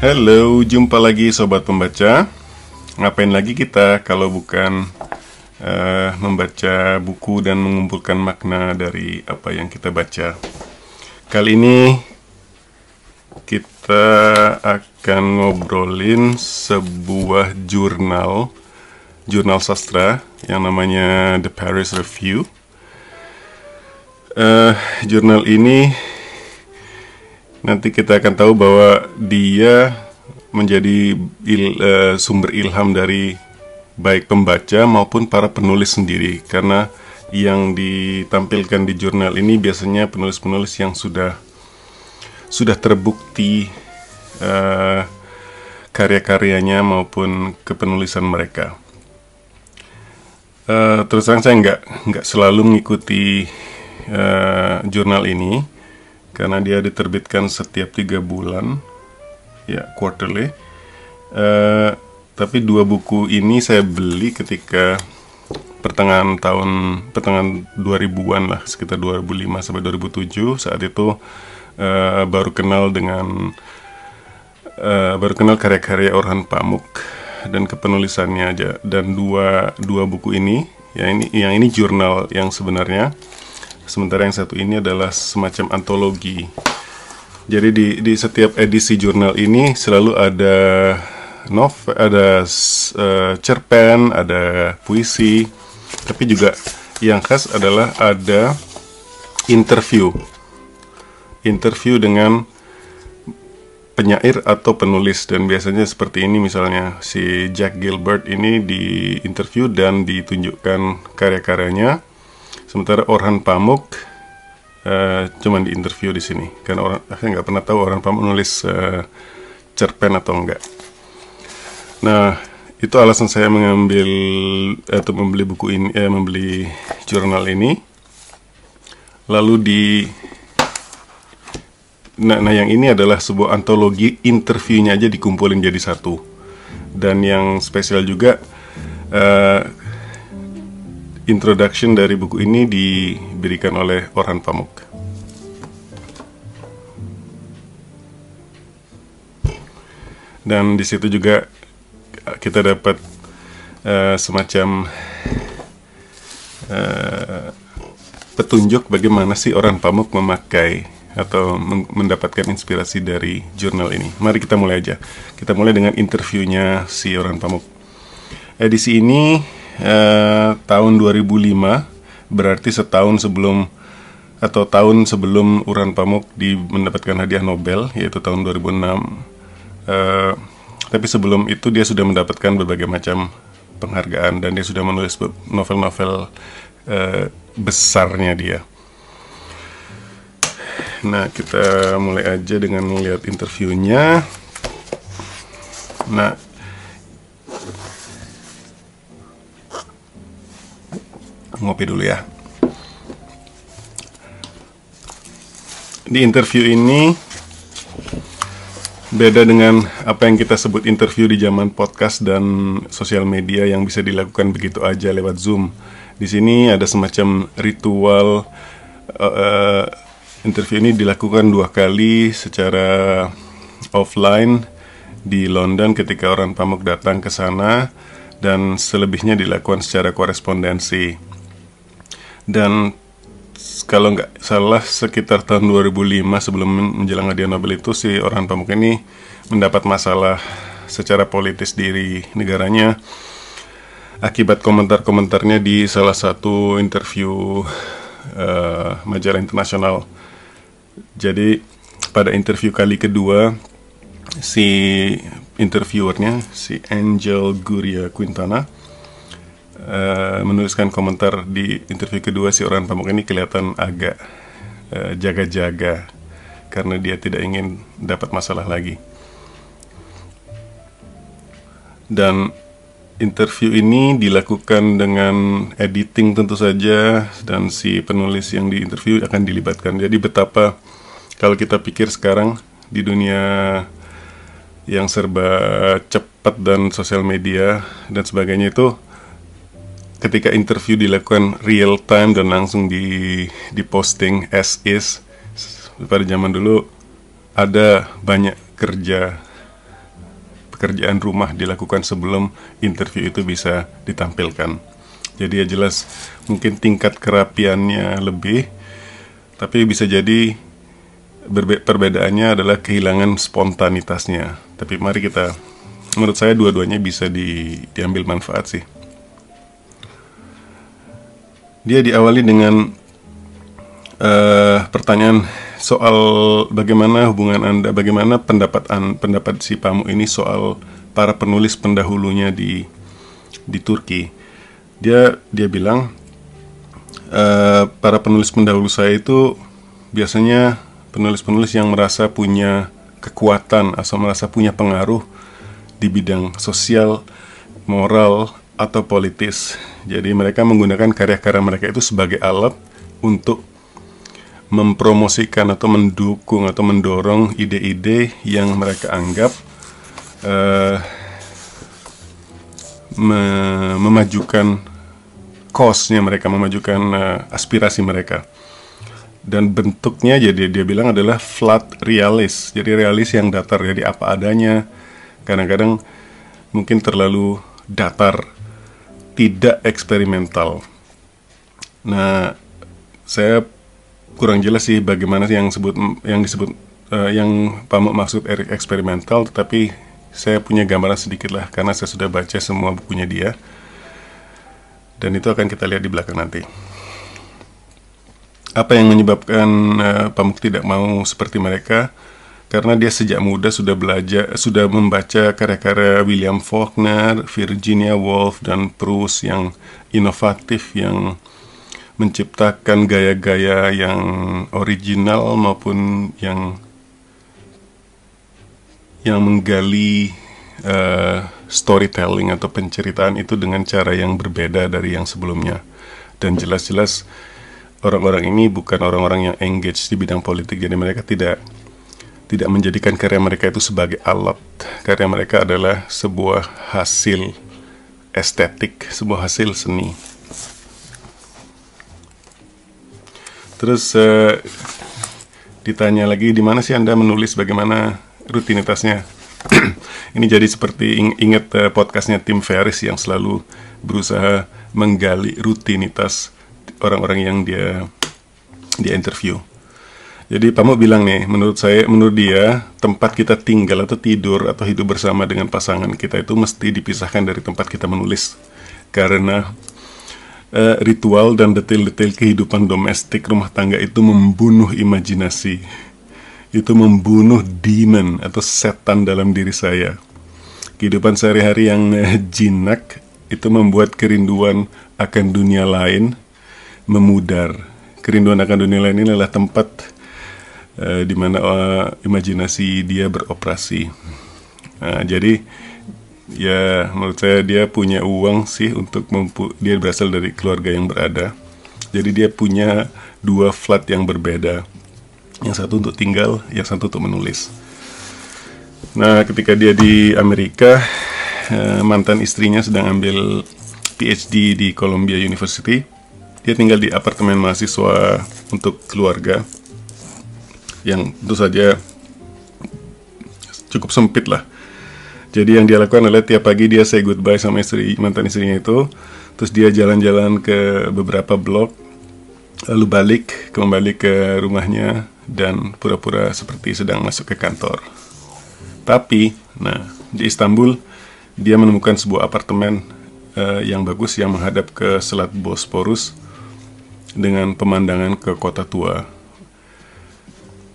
Halo, jumpa lagi Sobat Pembaca. Ngapain lagi kita kalau bukan membaca buku dan mengumpulkan makna dari apa yang kita baca. Kali ini kita akan ngobrolin sebuah jurnal sastra yang namanya The Paris Review. Jurnal ini nanti kita akan tahu bahwa dia menjadi sumber ilham dari baik pembaca maupun para penulis sendiri, karena yang ditampilkan di jurnal ini biasanya penulis-penulis yang sudah terbukti karya-karyanya maupun kepenulisan mereka. Terus terang saya nggak selalu mengikuti jurnal ini, karena dia diterbitkan setiap 3 bulan, ya, quarterly. Tapi 2 buku ini saya beli ketika pertengahan 2000-an lah, sekitar 2005 sampai 2007. Saat itu baru kenal karya-karya Orhan Pamuk dan kepenulisannya aja. Dan dua buku ini, yang ini jurnal yang sebenarnya. Sementara yang satu ini adalah semacam antologi. Jadi di setiap edisi jurnal ini selalu ada novel, ada cerpen, ada puisi. Tapi juga yang khas adalah ada interview dengan penyair atau penulis. Dan biasanya seperti ini, misalnya si Jack Gilbert ini di interview dan ditunjukkan karya-karyanya. Sementara Orhan Pamuk cuman di interview di sini. Karena saya nggak pernah tahu Orhan Pamuk nulis cerpen atau enggak. Nah, itu alasan saya membeli buku ini, membeli jurnal ini. Lalu nah yang ini adalah sebuah antologi, interviewnya aja dikumpulin jadi satu. Dan yang spesial juga, introduction dari buku ini diberikan oleh Orhan Pamuk. Dan di situ juga kita dapat semacam petunjuk bagaimana sih Orhan Pamuk memakai atau mendapatkan inspirasi dari jurnal ini. Mari kita mulai aja. Kita mulai dengan interviewnya si Orhan Pamuk. Edisi ini tahun 2005, berarti tahun sebelum Orhan Pamuk mendapatkan hadiah Nobel, yaitu tahun 2006. Tapi sebelum itu dia sudah mendapatkan berbagai macam penghargaan dan dia sudah menulis novel-novel besarnya dia. Nah, kita mulai aja dengan melihat interviewnya. Nah, ngopi dulu ya. Di interview ini beda dengan apa yang kita sebut interview di zaman podcast dan sosial media yang bisa dilakukan begitu aja lewat Zoom. Di sini ada semacam ritual. Interview ini dilakukan 2 kali secara offline di London ketika Orhan Pamuk datang ke sana, dan selebihnya dilakukan secara korespondensi. Dan kalau nggak salah sekitar tahun 2005, sebelum menjelang hadiah Nobel itu, si Orhan Pamuk ini mendapat masalah secara politis di negaranya akibat komentar-komentarnya di salah satu interview majalah internasional. Jadi pada interview kali kedua, si interviewernya, si Angel Gurria Quintana, menuliskan komentar di interview kedua. Si Orhan Pamuk ini kelihatan agak jaga-jaga karena dia tidak ingin dapat masalah lagi. Dan interview ini dilakukan dengan editing tentu saja, dan si penulis yang diinterview akan dilibatkan. Jadi betapa, kalau kita pikir sekarang di dunia yang serba cepat dan sosial media dan sebagainya, itu ketika interview dilakukan real time dan langsung diposting as is. Pada zaman dulu ada banyak kerja pekerjaan rumah dilakukan sebelum interview itu bisa ditampilkan. Jadi ya jelas mungkin tingkat kerapiannya lebih, tapi bisa jadi perbedaannya adalah kehilangan spontanitasnya. Tapi mari menurut saya dua-duanya bisa diambil manfaat sih. Dia diawali dengan pertanyaan soal bagaimana hubungan Anda, bagaimana pendapat si Pamuk ini soal para penulis pendahulunya di Turki. Dia bilang para penulis pendahulu saya itu biasanya penulis-penulis yang merasa punya kekuatan atau merasa punya pengaruh di bidang sosial, moral, atau politis. Jadi mereka menggunakan karya-karya mereka itu sebagai alat untuk mempromosikan atau mendukung atau mendorong ide-ide yang mereka anggap memajukan cause-nya mereka, memajukan aspirasi mereka. Dan bentuknya jadi dia bilang adalah flat realist. Jadi realis yang datar, jadi apa adanya. Kadang-kadang mungkin terlalu datar, tidak eksperimental. Nah, saya kurang jelas sih bagaimana yang disebut yang Pamuk maksud eksperimental, tetapi saya punya gambaran sedikit lah karena saya sudah baca semua bukunya dia, dan itu akan kita lihat di belakang nanti. Apa yang menyebabkan Pamuk tidak mau seperti mereka? Karena dia sejak muda sudah membaca karya-karya William Faulkner, Virginia Woolf, dan Proust yang inovatif, yang menciptakan gaya-gaya yang original maupun yang menggali storytelling atau penceritaan itu dengan cara yang berbeda dari yang sebelumnya. Dan jelas-jelas orang-orang ini bukan orang-orang yang engage di bidang politik, jadi mereka tidak menjadikan karya mereka itu sebagai alat. Karya mereka adalah sebuah hasil estetik, sebuah hasil seni. Terus ditanya lagi, di mana sih Anda menulis, bagaimana rutinitasnya? Ini jadi seperti ingat podcastnya Tim Ferriss yang selalu berusaha menggali rutinitas orang-orang yang dia interview. Jadi Pamuk bilang nih, menurut dia tempat kita tinggal atau tidur atau hidup bersama dengan pasangan kita itu mesti dipisahkan dari tempat kita menulis, karena ritual dan detail-detail kehidupan domestik rumah tangga itu membunuh imajinasi. Itu membunuh demon atau setan dalam diri saya. Kehidupan sehari-hari yang jinak itu membuat kerinduan akan dunia lain memudar. Kerinduan akan dunia lain ini adalah tempat di mana imajinasi dia beroperasi. Jadi ya menurut saya dia punya uang sih untuk dia berasal dari keluarga yang berada. Jadi dia punya dua flat yang berbeda. Yang satu untuk tinggal, yang satu untuk menulis. Nah, ketika dia di Amerika, mantan istrinya sedang ambil PhD di Columbia University. Dia tinggal di apartemen mahasiswa untuk keluarga yang tentu saja cukup sempit lah. Jadi yang dia lakukan adalah tiap pagi dia say goodbye sama mantan istrinya itu, terus dia jalan-jalan ke beberapa blok, lalu kembali ke rumahnya dan pura-pura seperti sedang masuk ke kantor. Tapi, di Istanbul dia menemukan sebuah apartemen yang bagus yang menghadap ke Selat Bosporus dengan pemandangan ke kota tua.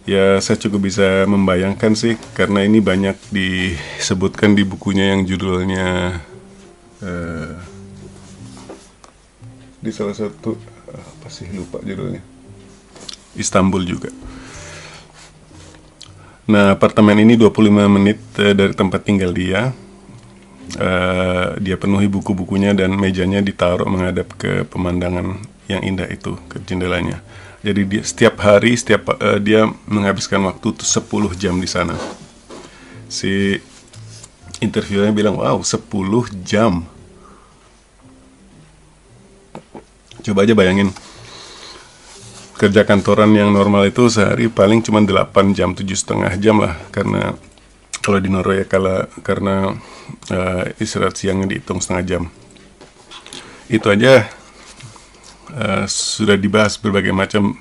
Ya, saya cukup bisa membayangkan sih, karena ini banyak disebutkan di bukunya yang judulnya di salah satu lupa judulnya, Istanbul juga. Nah, apartemen ini 25 menit dari tempat tinggal dia. Dia penuhi buku-bukunya dan mejanya ditaruh menghadap ke pemandangan yang indah itu, ke jendelanya. Jadi setiap hari dia menghabiskan waktu 10 jam di sana. Si interviewernya bilang, wow, 10 jam. Coba aja bayangin, kerja kantoran yang normal itu sehari paling cuma 8 jam, 7,5 jam lah, karena Kalau di Norway karena istirahat siangnya dihitung setengah jam. Itu aja sudah dibahas berbagai macam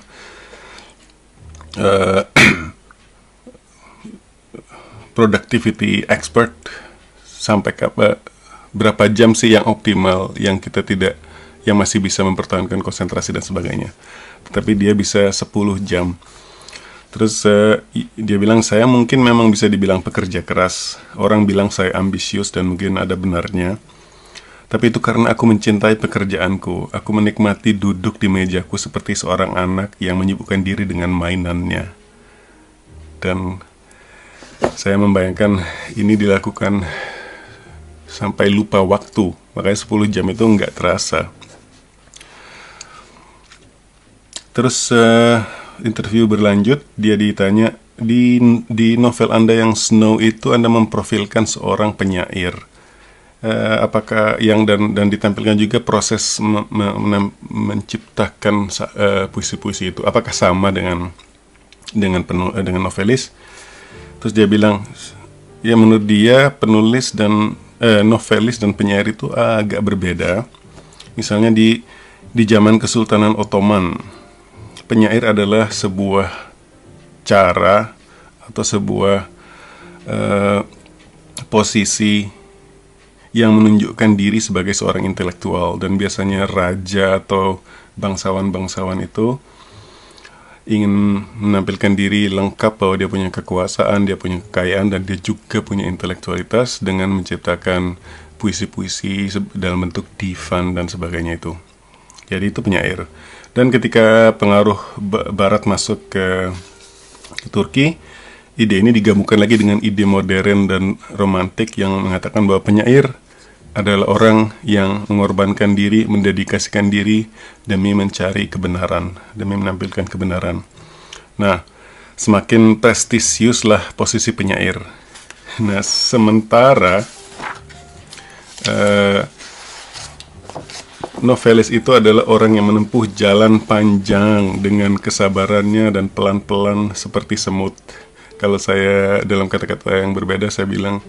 productivity expert sampai berapa jam sih yang optimal, yang masih bisa mempertahankan konsentrasi dan sebagainya. Tapi dia bisa 10 jam. Terus dia bilang, saya mungkin memang bisa dibilang pekerja keras. Orang bilang saya ambisius dan mungkin ada benarnya. Tapi itu karena aku mencintai pekerjaanku. Aku menikmati duduk di mejaku seperti seorang anak yang menyibukkan diri dengan mainannya. Dan saya membayangkan ini dilakukan sampai lupa waktu. Makanya 10 jam itu nggak terasa. Terus interview berlanjut, dia ditanya, di novel Anda yang Snow itu Anda memprofilkan seorang penyair. Apakah dan ditampilkan juga proses menciptakan puisi-puisi itu, apakah sama dengan novelis? Terus dia bilang, ya menurut dia penulis dan novelis dan penyair itu agak berbeda. Misalnya di zaman Kesultanan Ottoman, penyair adalah sebuah cara atau sebuah posisi yang menunjukkan diri sebagai seorang intelektual, dan biasanya raja atau bangsawan-bangsawan itu ingin menampilkan diri lengkap bahwa dia punya kekuasaan, dia punya kekayaan, dan dia juga punya intelektualitas dengan menciptakan puisi-puisi dalam bentuk divan dan sebagainya itu. Jadi itu penyair. Dan ketika pengaruh Barat masuk ke Turki, ide ini digabungkan lagi dengan ide modern dan romantik yang mengatakan bahwa penyair adalah orang yang mengorbankan diri, mendedikasikan diri demi mencari kebenaran, demi menampilkan kebenaran. Nah, semakin prestisiuslah posisi penyair. Nah, sementara novelis itu adalah orang yang menempuh jalan panjang dengan kesabarannya dan pelan-pelan seperti semut. Kalau saya dalam kata-kata yang berbeda, saya bilang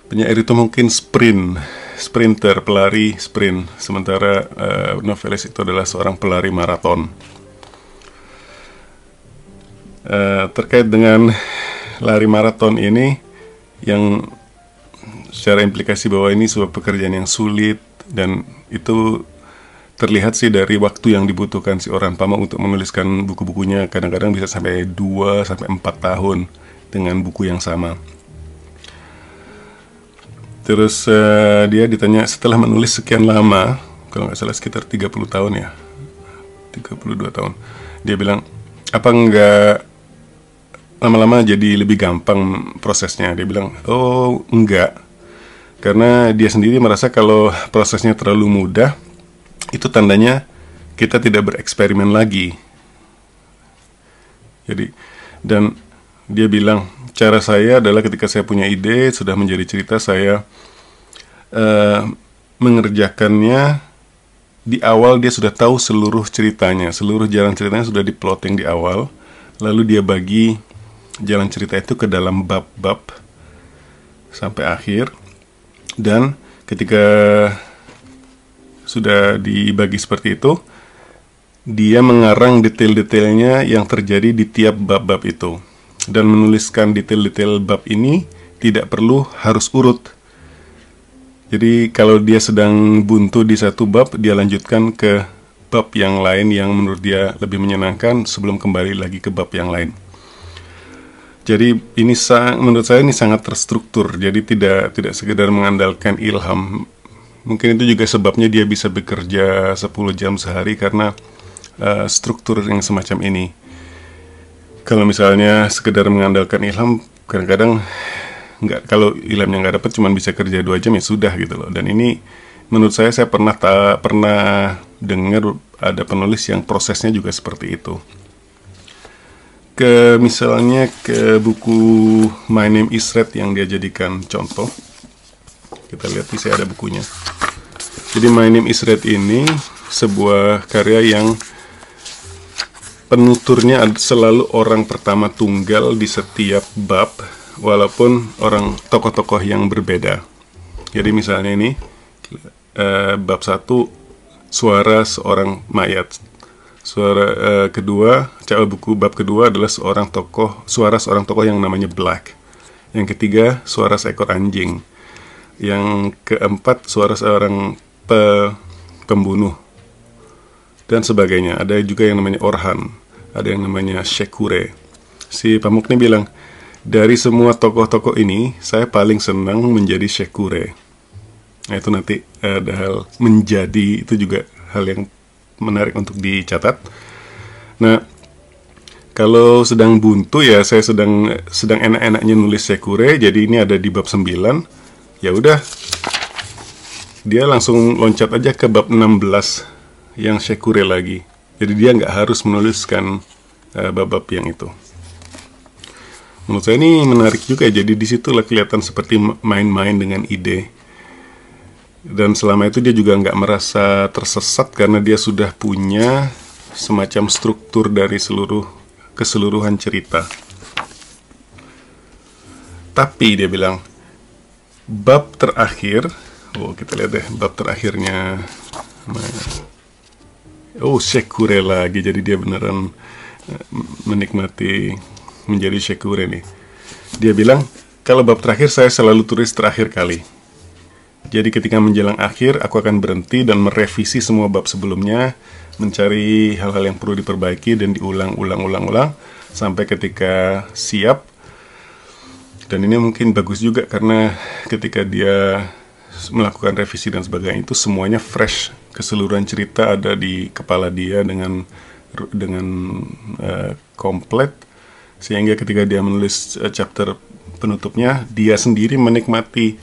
penyair itu mungkin sprinter, pelari sprint. Sementara novelis itu adalah seorang pelari maraton. Terkait dengan lari maraton ini, yang secara implikasi bahwa ini sebuah pekerjaan yang sulit, dan itu terlihat sih dari waktu yang dibutuhkan si Orhan Pamuk untuk menuliskan buku-bukunya. Kadang-kadang bisa sampai 2-4 tahun dengan buku yang sama. Terus dia ditanya, setelah menulis sekian lama, kalau nggak salah sekitar 30 tahun ya, 32 tahun, dia bilang, apa nggak lama-lama jadi lebih gampang prosesnya? Dia bilang, oh enggak, karena dia sendiri merasa kalau prosesnya terlalu mudah, itu tandanya kita tidak bereksperimen lagi. Jadi, dan dia bilang, cara saya adalah ketika saya punya ide, sudah menjadi cerita, saya mengerjakannya di awal. Dia sudah tahu seluruh ceritanya, seluruh jalan ceritanya sudah diplotting di awal. Lalu dia bagi jalan cerita itu ke dalam bab-bab sampai akhir. Dan ketika sudah dibagi seperti itu, dia mengarang detail-detailnya yang terjadi di tiap bab-bab itu, dan menuliskan detail-detail bab ini tidak perlu harus urut. Jadi kalau dia sedang buntu di satu bab, dia lanjutkan ke bab yang lain yang menurut dia lebih menyenangkan sebelum kembali lagi ke bab yang lain. Jadi ini menurut saya ini sangat terstruktur. Jadi tidak sekedar mengandalkan ilham. Mungkin itu juga sebabnya dia bisa bekerja 10 jam sehari, karena struktur yang semacam ini. Kalau misalnya sekedar mengandalkan ilham, kadang-kadang kalau ilhamnya nggak dapat, cuma bisa kerja 2 jam ya sudah gitu loh. Dan ini menurut saya pernah dengar ada penulis yang prosesnya juga seperti itu. Misalnya ke buku My Name is Red yang dia jadikan contoh. Kita lihat di sini ada bukunya. Jadi My Name is Red ini sebuah karya yang penuturnya selalu orang pertama tunggal di setiap bab. walaupun orang tokoh-tokoh yang berbeda. Jadi misalnya ini bab 1 suara seorang mayat. Suara kedua, buku bab kedua adalah suara seorang tokoh yang namanya Black. Yang ketiga, suara seekor anjing. Yang keempat, suara seorang pembunuh. Dan sebagainya. Ada juga yang namanya Orhan. Ada yang namanya Shekure. Si Pamuk ini bilang, dari semua tokoh-tokoh ini, saya paling senang menjadi Shekure. Nah, itu nanti ada hal menjadi, itu juga hal yang menarik untuk dicatat. Nah, kalau sedang buntu ya saya sedang enak-enaknya nulis Shekure, jadi ini ada di bab 9. Ya udah, dia langsung loncat aja ke bab 16 yang Shekure lagi. Jadi dia nggak harus menuliskan bab-bab yang itu. Menurut saya ini menarik juga, jadi disitulah kelihatan seperti main-main dengan ide. Dan selama itu dia juga nggak merasa tersesat karena dia sudah punya semacam struktur dari keseluruhan cerita. Tapi dia bilang, bab terakhir, kita lihat deh bab terakhirnya. Shekure lagi, jadi dia beneran menikmati menjadi Shekure nih. Dia bilang, kalau bab terakhir saya selalu tulis terakhir kali. Jadi ketika menjelang akhir, aku akan berhenti dan merevisi semua bab sebelumnya, mencari hal-hal yang perlu diperbaiki dan diulang sampai ketika siap. Dan ini mungkin bagus juga karena ketika dia melakukan revisi dan sebagainya itu semuanya fresh, keseluruhan cerita ada di kepala dia dengan komplit, sehingga ketika dia menulis chapter penutupnya, dia sendiri menikmati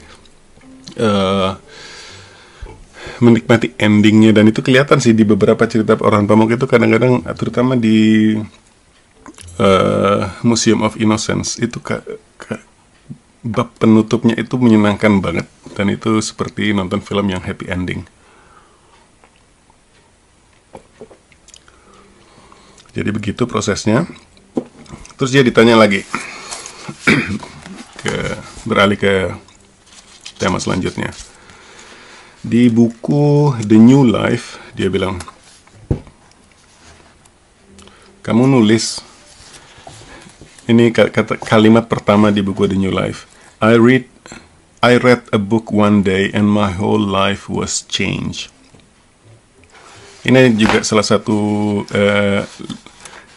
endingnya. Dan itu kelihatan sih di beberapa cerita Orhan Pamuk itu kadang-kadang, terutama di Museum of Innocence itu bab penutupnya itu menyenangkan banget, dan itu seperti nonton film yang happy ending. Jadi begitu prosesnya. Terus dia ditanya lagi beralih ke tema selanjutnya. Di buku The New Life, dia bilang, kamu nulis, ini kalimat pertama di buku The New Life. I read a book one day and my whole life was changed. Ini juga salah satu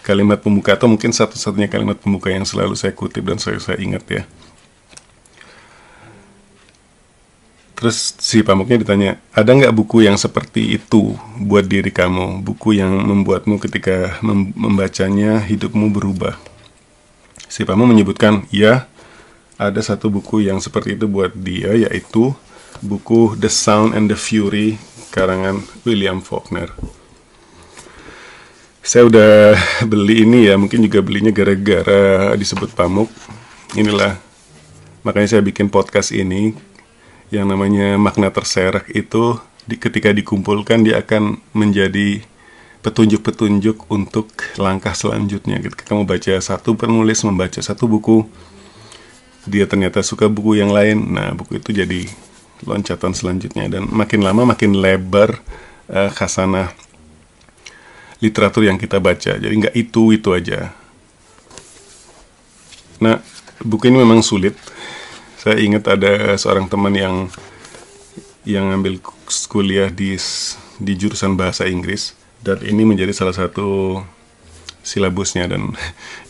kalimat pembuka, atau mungkin satu-satunya kalimat pembuka yang selalu saya kutip dan saya ingat ya. Terus si Pamuknya ditanya, ada nggak buku yang seperti itu buat diri kamu? Buku yang membuatmu ketika membacanya hidupmu berubah? Si Pamuk menyebutkan, ya, ada satu buku yang seperti itu buat dia, yaitu buku The Sound and the Fury karangan William Faulkner. Saya udah beli ini ya, mungkin juga belinya gara-gara disebut Pamuk. Inilah, makanya saya bikin podcast ini, yang namanya makna terserak itu ketika dikumpulkan dia akan menjadi petunjuk-petunjuk untuk langkah selanjutnya. Ketika kamu baca satu penulis membaca satu buku, dia ternyata suka buku yang lain, nah buku itu jadi loncatan selanjutnya, dan makin lama makin lebar khasanah literatur yang kita baca. Jadi nggak itu aja. Nah, buku ini memang sulit. Saya ingat ada seorang teman yang ambil kuliah di jurusan bahasa Inggris, dan ini menjadi salah satu silabusnya, dan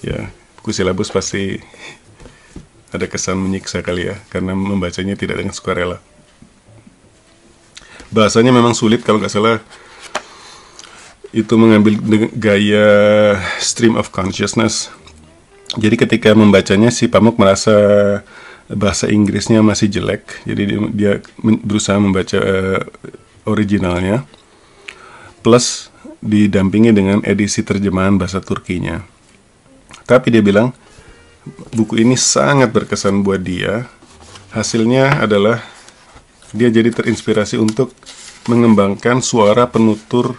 ya buku silabus pasti ada kesan menyiksa kali ya, karena membacanya tidak dengan sukarela. Bahasanya memang sulit, kalau nggak salah itu mengambil gaya stream of consciousness. Jadi ketika membacanya si Pamuk merasa bahasa Inggrisnya masih jelek, jadi dia berusaha membaca originalnya, plus didampingi dengan edisi terjemahan bahasa Turkinya. Tapi dia bilang, buku ini sangat berkesan buat dia. Hasilnya adalah dia jadi terinspirasi untuk mengembangkan suara penutur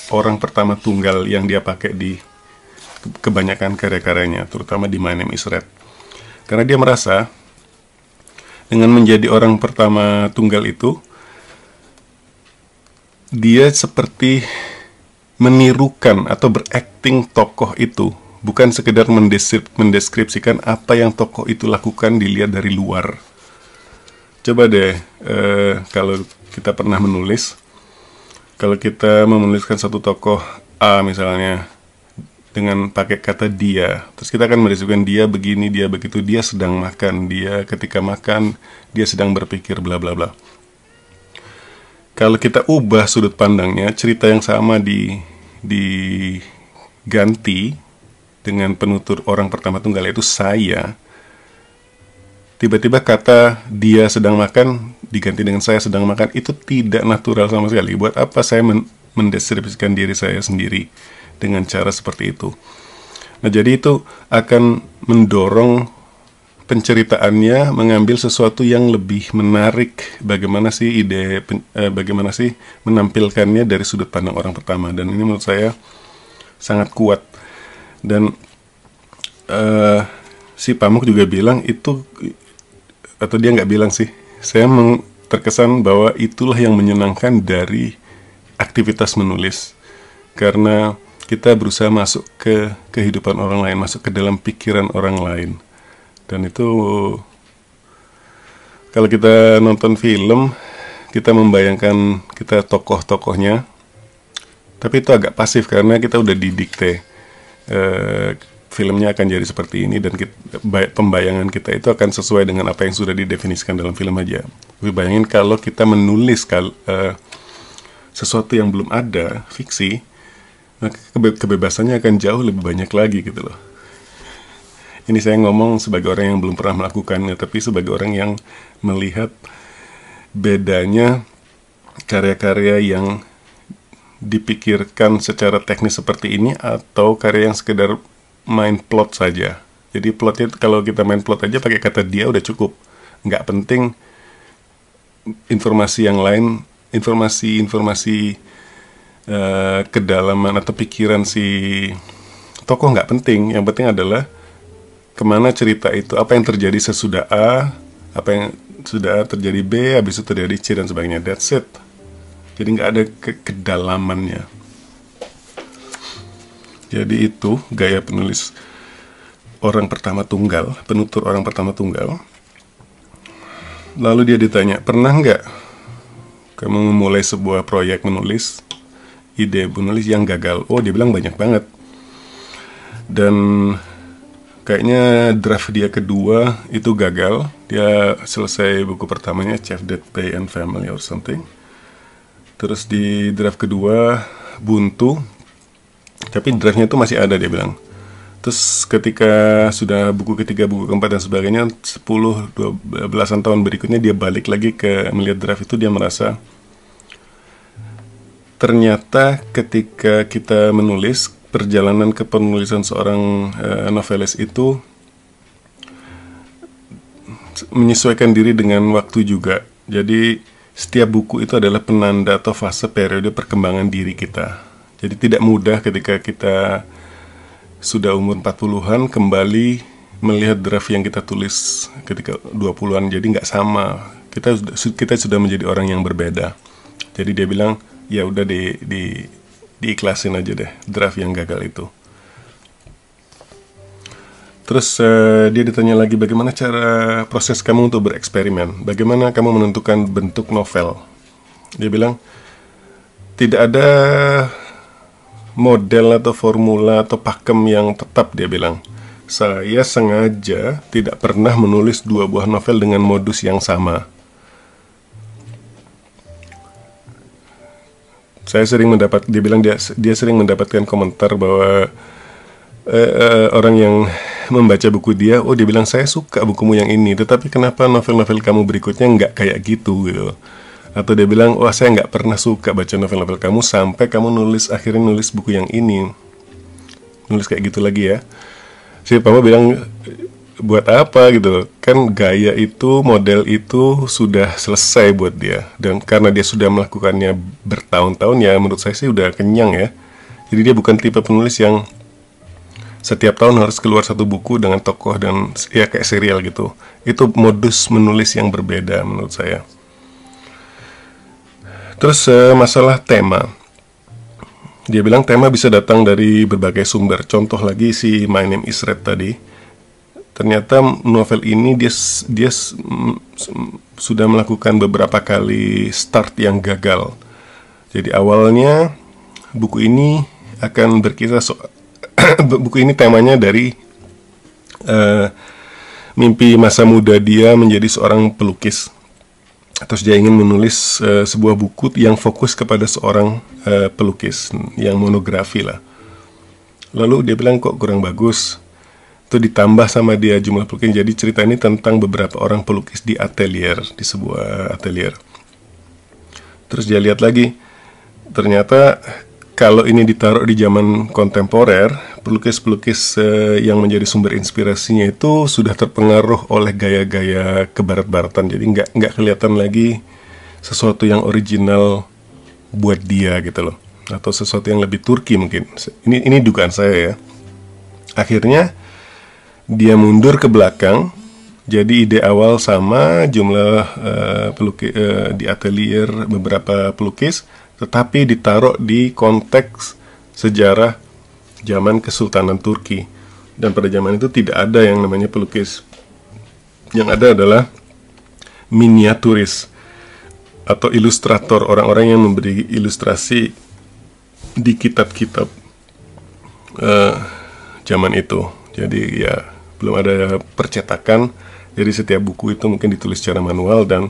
orang pertama tunggal yang dia pakai di kebanyakan karya-karyanya, terutama di My Name is Red. Karena dia merasa dengan menjadi orang pertama tunggal itu, dia seperti menirukan atau berakting tokoh itu, bukan sekedar mendeskripsikan apa yang tokoh itu lakukan dilihat dari luar. Coba deh, kalau kita pernah menulis, kalau kita menuliskan satu tokoh A misalnya, dengan pakai kata dia, terus kita akan mendeskripsikan dia begini, dia begitu, dia sedang makan, dia ketika makan, dia sedang berpikir, bla bla bla. Kalau kita ubah sudut pandangnya, cerita yang sama diganti dengan penutur orang pertama tunggal, yaitu saya. Tiba-tiba kata dia sedang makan diganti dengan saya sedang makan, itu tidak natural sama sekali. Buat apa saya mendeskripsikan diri saya sendiri dengan cara seperti itu? Nah, jadi itu akan mendorong penceritaannya mengambil sesuatu yang lebih menarik. Bagaimana sih bagaimana sih menampilkannya dari sudut pandang orang pertama, dan ini menurut saya sangat kuat. Dan si Pamuk juga bilang itu, atau dia nggak bilang sih, saya terkesan bahwa itulah yang menyenangkan dari aktivitas menulis, karena kita berusaha masuk ke kehidupan orang lain, masuk ke dalam pikiran orang lain. Dan itu, kalau kita nonton film, kita membayangkan kita tokoh-tokohnya, tapi itu agak pasif karena kita udah didikte filmnya akan jadi seperti ini, dan pembayangan kita itu akan sesuai dengan apa yang sudah didefinisikan dalam film aja. Tapi bayangin kalau kita menulis sesuatu yang belum ada, fiksi, maka kebebasannya akan jauh lebih banyak lagi gitu loh. Ini saya ngomong sebagai orang yang belum pernah melakukannya, tapi sebagai orang yang melihat bedanya karya-karya yang dipikirkan secara teknis seperti ini atau karya yang sekedar main plot saja. Jadi plotnya, kalau kita main plot aja pakai kata dia udah cukup, nggak penting informasi yang lain, informasi kedalaman atau pikiran si tokoh nggak penting. Yang penting adalah kemana cerita itu, apa yang terjadi sesudah A, apa yang sudah terjadi B, habis itu terjadi C, dan sebagainya. That's it. Jadi nggak ada kedalamannya. Jadi itu gaya penulis orang pertama tunggal, penutur orang pertama tunggal. Lalu dia ditanya, pernah nggak kamu memulai sebuah proyek menulis, ide menulis yang gagal? Oh, dia bilang banyak banget. Dan kayaknya draft dia kedua itu gagal. Dia selesai buku pertamanya, Chef That Pay and Family or something. Terus di draft kedua buntu, tapi draftnya itu masih ada, dia bilang. Terus ketika sudah buku ketiga, buku keempat, dan sebagainya, 10-12 tahun berikutnya dia balik lagi ke melihat draft itu, dia merasa ternyata ketika kita menulis, perjalanan ke penulisan seorang novelis itu menyesuaikan diri dengan waktu juga. Jadi setiap buku itu adalah penanda atau fase periode perkembangan diri kita. Jadi tidak mudah ketika kita sudah umur 40-an kembali melihat draft yang kita tulis ketika 20-an. Jadi nggak sama. Kita sudah menjadi orang yang berbeda. Jadi dia bilang, ya udah diikhlasin aja deh draft yang gagal itu. Terus dia ditanya lagi, bagaimana cara proses kamu untuk bereksperimen? Bagaimana kamu menentukan bentuk novel? Dia bilang, tidak ada model atau formula atau pakem yang tetap, dia bilang. Saya sengaja tidak pernah menulis 2 buah novel dengan modus yang sama. Saya sering dia bilang dia sering mendapatkan komentar bahwa orang yang membaca buku dia, oh dia bilang saya suka bukumu yang ini, tetapi kenapa novel-novel kamu berikutnya nggak kayak gitu gitu. Atau dia bilang, wah saya nggak pernah suka baca novel-novel kamu sampai kamu akhirnya nulis buku yang ini, nulis kayak gitu lagi ya. Si Papa bilang, buat apa gitu, kan gaya itu, model itu sudah selesai buat dia, dan karena dia sudah melakukannya bertahun-tahun, ya menurut saya sih udah kenyang ya. Jadi dia bukan tipe penulis yang setiap tahun harus keluar satu buku dengan tokoh dan ya kayak serial gitu. Itu modus menulis yang berbeda menurut saya. Terus masalah tema, dia bilang tema bisa datang dari berbagai sumber. Contoh lagi si My Name is Red tadi. Ternyata novel ini dia sudah melakukan beberapa kali start yang gagal. Jadi awalnya buku ini akan berkisah buku ini temanya dari mimpi masa muda dia menjadi seorang pelukis. Terus dia ingin menulis sebuah buku yang fokus kepada seorang pelukis, yang monografi lah. Lalu dia bilang kok kurang bagus. Itu ditambah sama dia jumlah pelukis. Jadi cerita ini tentang beberapa orang pelukis di atelier, di sebuah atelier. Terus dia lihat lagi, ternyata kalau ini ditaruh di zaman kontemporer, pelukis-pelukis yang menjadi sumber inspirasinya itu sudah terpengaruh oleh gaya-gaya kebarat-baratan. Jadi nggak kelihatan lagi sesuatu yang original buat dia gitu loh, atau sesuatu yang lebih Turki mungkin. Ini dugaan saya ya. Akhirnya dia mundur ke belakang. Jadi ide awal sama, jumlah pelukis di atelier beberapa pelukis, tetapi ditaruh di konteks sejarah zaman Kesultanan Turki. Dan pada zaman itu tidak ada yang namanya pelukis. Yang ada adalah miniaturis atau ilustrator, orang-orang yang memberi ilustrasi di kitab-kitab zaman itu. Jadi ya belum ada percetakan, jadi setiap buku itu mungkin ditulis secara manual, dan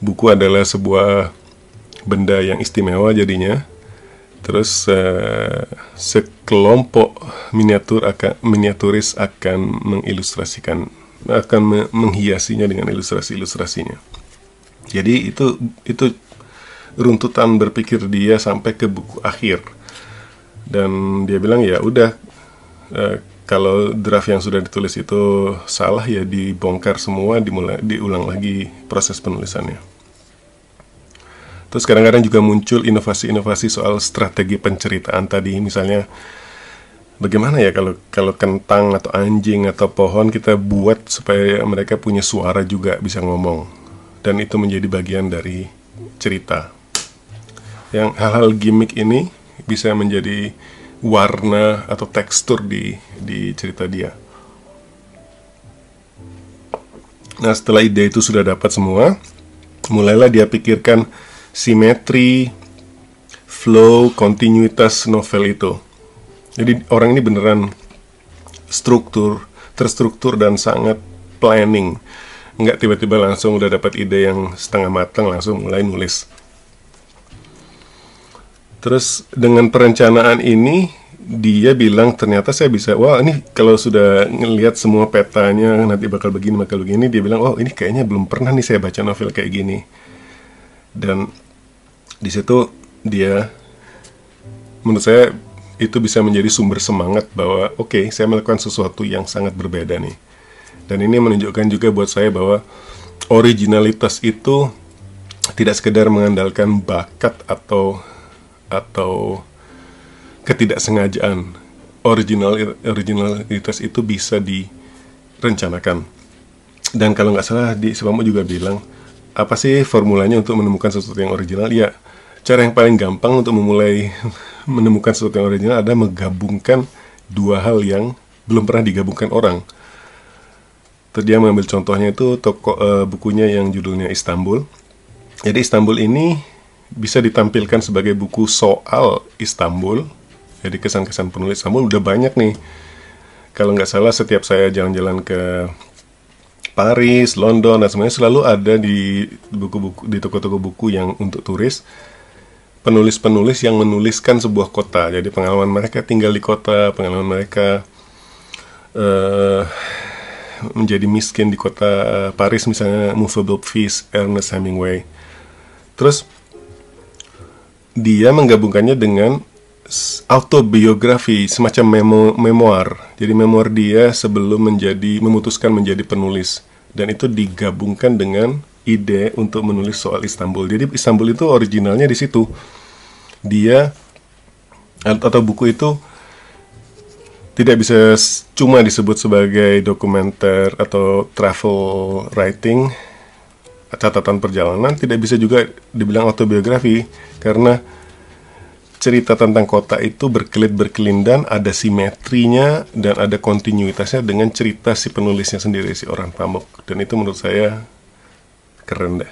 buku adalah sebuah benda yang istimewa jadinya. Terus sekelompok miniaturis akan mengilustrasikan, akan menghiasinya dengan ilustrasi-ilustrasinya. Jadi itu runtutan berpikir dia sampai ke buku akhir. Dan dia bilang ya udah, kalau draft yang sudah ditulis itu salah ya dibongkar semua, diulang lagi proses penulisannya. Terus kadang-kadang juga muncul inovasi-inovasi soal strategi penceritaan tadi. Misalnya bagaimana ya kalau kentang atau anjing atau pohon kita buat supaya mereka punya suara juga, bisa ngomong, dan itu menjadi bagian dari cerita. Yang hal-hal gimmick ini bisa menjadi warna atau tekstur di cerita dia. Nah, setelah ide itu sudah dapat semua, mulailah dia pikirkan simetri, flow, kontinuitas novel itu. Jadi orang ini beneran terstruktur dan sangat planning. Nggak tiba-tiba langsung udah dapat ide yang setengah matang langsung mulai nulis. Terus dengan perencanaan ini dia bilang ternyata saya bisa, wah ini kalau sudah ngelihat semua petanya nanti bakal begini, dia bilang oh ini kayaknya belum pernah nih saya baca novel kayak gini. Dan di situ dia, menurut saya itu bisa menjadi sumber semangat bahwa oke, saya melakukan sesuatu yang sangat berbeda nih. Dan ini menunjukkan juga buat saya bahwa originalitas itu tidak sekedar mengandalkan bakat atau ketidaksengajaan. Originalitas itu bisa direncanakan. Dan kalau nggak salah di Sipamu juga bilang, apa sih formulanya untuk menemukan sesuatu yang original? Ya, cara yang paling gampang untuk memulai menemukan sesuatu yang original adalah menggabungkan dua hal yang belum pernah digabungkan orang. Terus dia mengambil contohnya itu bukunya yang judulnya Istanbul. Jadi Istanbul ini bisa ditampilkan sebagai buku soal Istanbul. Jadi kesan-kesan penulis Istanbul udah banyak nih. Kalau nggak salah setiap saya jalan-jalan ke Paris, London, dan semuanya selalu ada di buku-buku, di toko-toko buku yang untuk turis, penulis-penulis yang menuliskan sebuah kota. Jadi pengalaman mereka tinggal di kota, pengalaman mereka menjadi miskin di kota Paris, misalnya Movable Feast, Ernest Hemingway. Terus dia menggabungkannya dengan autobiografi, semacam memoir. Jadi memoir dia sebelum memutuskan menjadi penulis. Dan itu digabungkan dengan ide untuk menulis soal Istanbul. Jadi Istanbul itu originalnya di situ. Dia atau buku itu tidak bisa cuma disebut sebagai dokumenter atau travel writing, catatan perjalanan, tidak bisa juga dibilang autobiografi, karena cerita tentang kota itu berkelit-berkelindan, ada simetrinya, dan ada kontinuitasnya dengan cerita si penulisnya sendiri, si Orhan Pamuk. Dan itu menurut saya keren deh.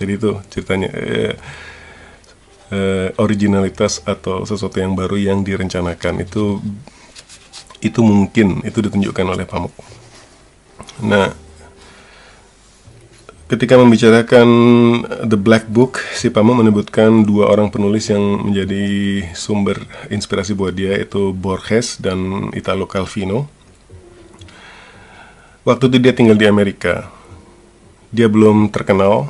Jadi itu ceritanya, originalitas atau sesuatu yang baru yang direncanakan itu mungkin itu ditunjukkan oleh Pamuk. Nah, ketika membicarakan The Black Book, si Pamuk menyebutkan dua orang penulis yang menjadi sumber inspirasi buat dia, yaitu Borges dan Italo Calvino. Waktu itu dia tinggal di Amerika, dia belum terkenal,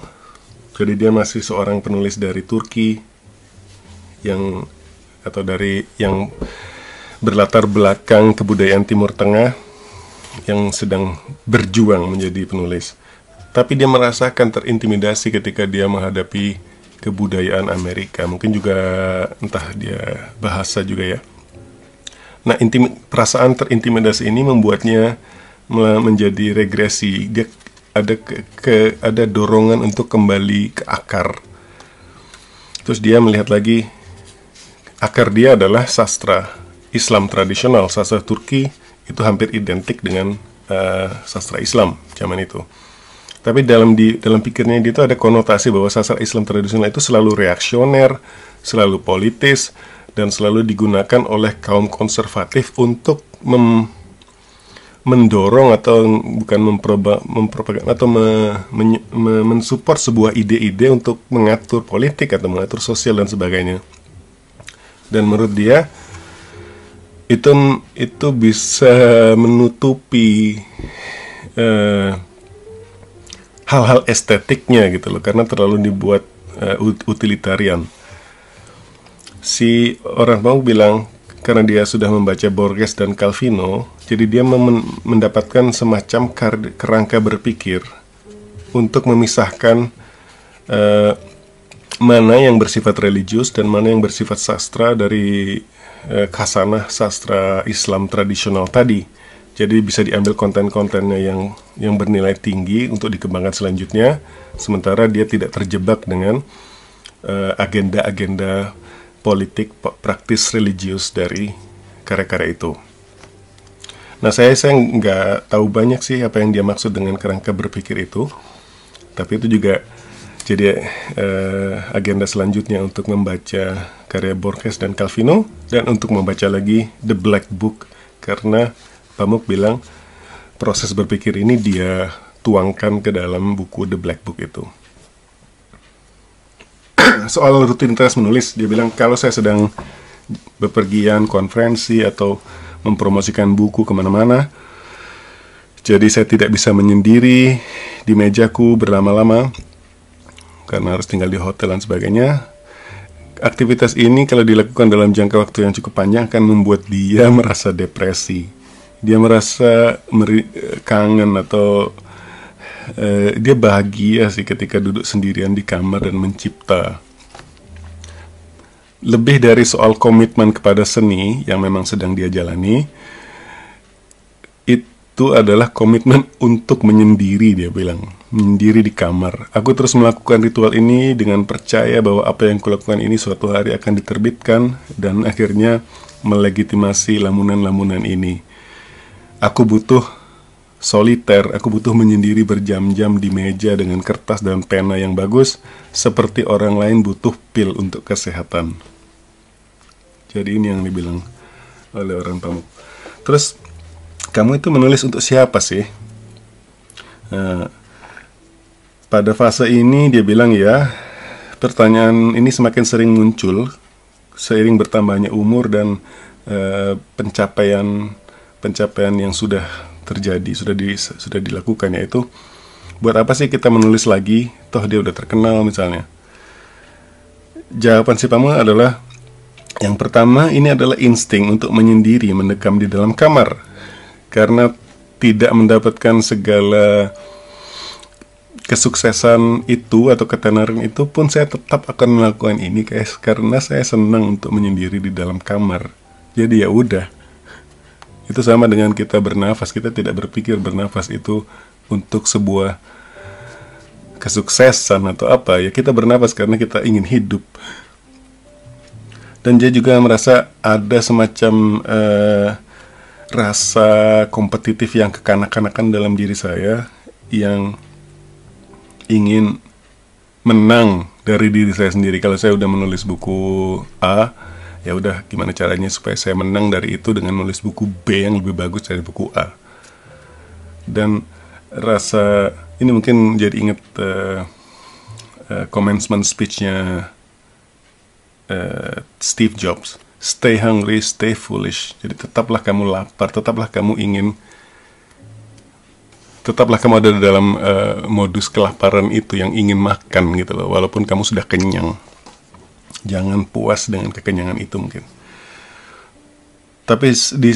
jadi dia masih seorang penulis dari Turki yang berlatar belakang kebudayaan Timur Tengah yang sedang berjuang menjadi penulis. Tapi dia merasakan terintimidasi ketika dia menghadapi kebudayaan Amerika. Mungkin juga entah dia bahasa juga ya. Nah, perasaan terintimidasi ini membuatnya menjadi regresi. Dia ada dorongan untuk kembali ke akar. Terus dia melihat lagi, akar dia adalah sastra Islam tradisional. Sastra Turki itu hampir identik dengan sastra Islam zaman itu. Tapi dalam pikirnya dia itu ada konotasi bahwa sastra Islam tradisional itu selalu reaksioner, selalu politis, dan selalu digunakan oleh kaum konservatif untuk mendorong atau bukan mempropaganda atau mensupport sebuah ide-ide untuk mengatur politik atau mengatur sosial dan sebagainya. Dan menurut dia itu bisa menutupi hal-hal estetiknya gitu loh, karena terlalu dibuat utilitarian. Si orang mau bilang karena dia sudah membaca Borges dan Calvino, jadi dia mendapatkan semacam kerangka berpikir untuk memisahkan mana yang bersifat religius dan mana yang bersifat sastra dari khasanah sastra Islam tradisional tadi. Jadi bisa diambil konten-kontennya yang bernilai tinggi untuk dikembangkan selanjutnya, sementara dia tidak terjebak dengan agenda-agenda politik praktis religius dari karya-karya itu. Nah, saya nggak tahu banyak sih apa yang dia maksud dengan kerangka berpikir itu, tapi itu juga jadi agenda selanjutnya untuk membaca karya Borges dan Calvino dan untuk membaca lagi The Black Book, karena Pamuk bilang proses berpikir ini dia tuangkan ke dalam buku The Black Book itu. Soal rutinitas menulis, dia bilang kalau saya sedang bepergian, konferensi, atau mempromosikan buku kemana-mana, jadi saya tidak bisa menyendiri di mejaku berlama-lama karena harus tinggal di hotel dan sebagainya. Aktivitas ini kalau dilakukan dalam jangka waktu yang cukup panjang akan membuat dia merasa depresi. Dia merasa kangen atau dia bahagia sih ketika duduk sendirian di kamar dan mencipta. Lebih dari soal komitmen kepada seni yang memang sedang dia jalani, itu adalah komitmen untuk menyendiri, dia bilang. Menyendiri di kamar. Aku terus melakukan ritual ini dengan percaya bahwa apa yang kulakukan ini suatu hari akan diterbitkan dan akhirnya melegitimasi lamunan-lamunan ini. Aku butuh soliter, aku butuh menyendiri berjam-jam di meja dengan kertas dan pena yang bagus, seperti orang lain butuh pil untuk kesehatan. Jadi ini yang dibilang oleh Orhan Pamuk. Terus, kamu itu menulis untuk siapa sih? Pada fase ini dia bilang ya, pertanyaan ini semakin sering muncul seiring bertambahnya umur dan pencapaian yang sudah terjadi, sudah dilakukan, yaitu buat apa sih kita menulis lagi, toh dia udah terkenal misalnya. Jawaban si Pamuk adalah, yang pertama ini adalah insting untuk menyendiri, mendekam di dalam kamar, karena tidak mendapatkan segala kesuksesan itu atau ketenaran itu pun saya tetap akan melakukan ini karena saya senang untuk menyendiri di dalam kamar. Jadi ya udah. Itu sama dengan kita bernafas, kita tidak berpikir bernafas itu untuk sebuah kesuksesan atau apa ya, kita bernafas karena kita ingin hidup. Dan dia juga merasa ada semacam rasa kompetitif yang kekanak-kanakan dalam diri saya, yang ingin menang dari diri saya sendiri. Kalau saya udah menulis buku A, ya udah gimana caranya supaya saya menang dari itu dengan menulis buku B yang lebih bagus dari buku A. Dan rasa ini mungkin jadi ingat commencement speech-nya Steve Jobs. Stay hungry, stay foolish. Jadi tetaplah kamu lapar, tetaplah kamu ada dalam modus kelaparan itu, yang ingin makan gitu loh, walaupun kamu sudah kenyang. Jangan puas dengan kekenyangan itu mungkin. Tapi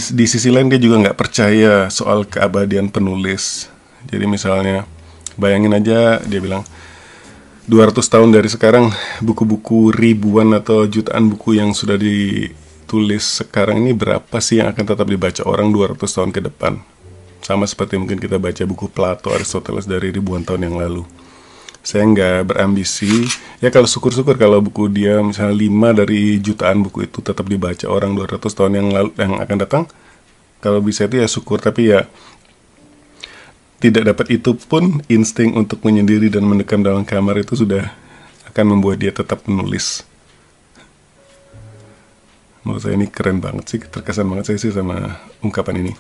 di sisi lain dia juga nggak percaya soal keabadian penulis. Jadi misalnya, bayangin aja, dia bilang 200 tahun dari sekarang, buku-buku ribuan atau jutaan buku yang sudah ditulis sekarang ini, berapa sih yang akan tetap dibaca orang 200 tahun ke depan? Sama seperti mungkin kita baca buku Plato, Aristoteles dari ribuan tahun yang lalu. Saya nggak berambisi, ya kalau syukur-syukur kalau buku dia misalnya 5 dari jutaan buku itu tetap dibaca orang 200 tahun yang akan datang. Kalau bisa itu ya syukur, tapi ya tidak dapat itu pun, insting untuk menyendiri dan mendekam dalam kamar itu sudah akan membuat dia tetap menulis. Menurut saya ini keren banget sih, terkesan banget saya sih sama ungkapan ini.